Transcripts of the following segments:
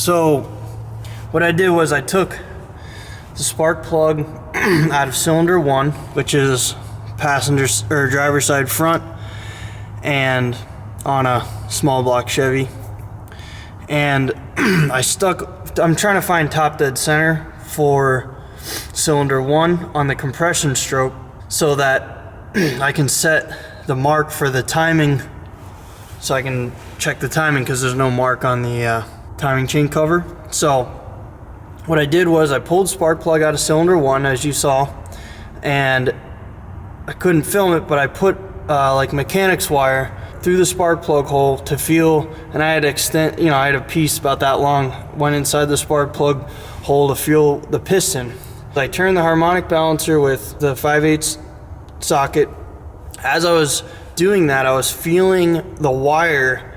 So what I did was I took the spark plug out of cylinder 1, which is passenger or driver side front, and on a small block Chevy, and I'm trying to find top dead center for cylinder 1 on the compression stroke so that I can set the mark for the timing, so I can check the timing because there's no mark on the timing chain cover. So what I did was I pulled spark plug out of cylinder 1, as you saw, and I couldn't film it, but I put like mechanics wire through the spark plug hole to feel, and I had I had a piece about that long, went inside the spark plug hole to feel the piston. I turned the harmonic balancer with the 5/8 socket. As I was doing that, I was feeling the wire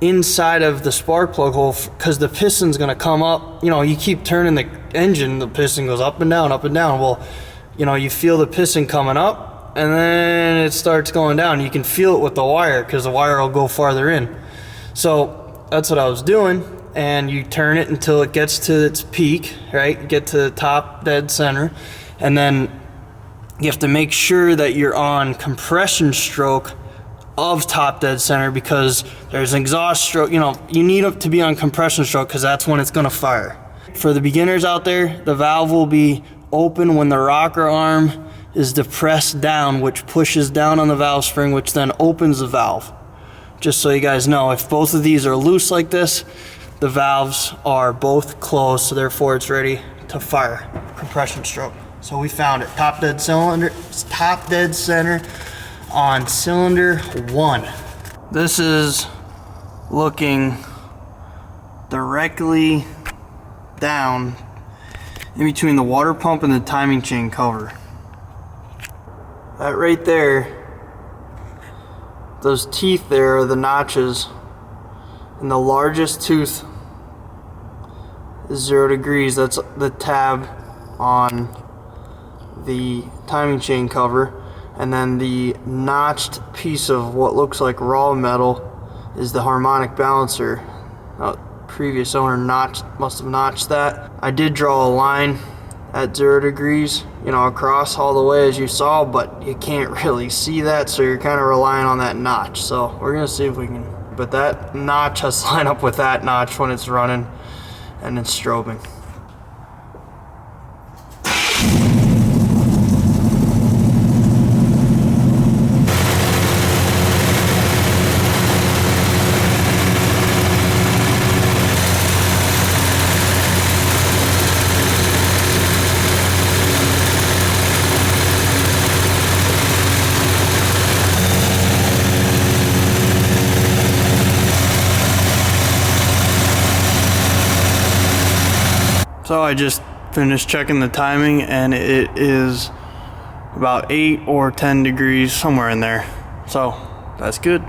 inside of the spark plug hole, because the piston's gonna come up. You keep turning the engine, the piston goes up and down, up and down. Well, you feel the piston coming up, and then it starts going down. You can feel it with the wire because the wire will go farther in. So that's what I was doing, and you turn it until it gets to its peak, right? Get to the top dead center, and then you have to make sure that you're on compression stroke of top dead center, because there's an exhaust stroke. You need it to be on compression stroke because that's when it's going to fire. For the beginners out there, the valve will be open when the rocker arm is depressed down, which pushes down on the valve spring, which then opens the valve. Just so you guys know, if both of these are loose like this, the valves are both closed, so therefore it's ready to fire compression stroke. So we found it, top dead center on cylinder 1. This is looking directly down in between the water pump and the timing chain cover. That right there, those teeth there are the notches, and the largest tooth is 0 degrees. That's the tab on the timing chain cover, and then the notched piece of what looks like raw metal is the harmonic balancer. Previous owner must have notched that. I did draw a line at 0 degrees, across all the way as you saw, but you can't really see that, so you're kind of relying on that notch. So we're gonna see if we can, but that notch has to line up with that notch when it's running and it's strobing. So I just finished checking the timing, and it is about 8 or 10 degrees, somewhere in there. So that's good.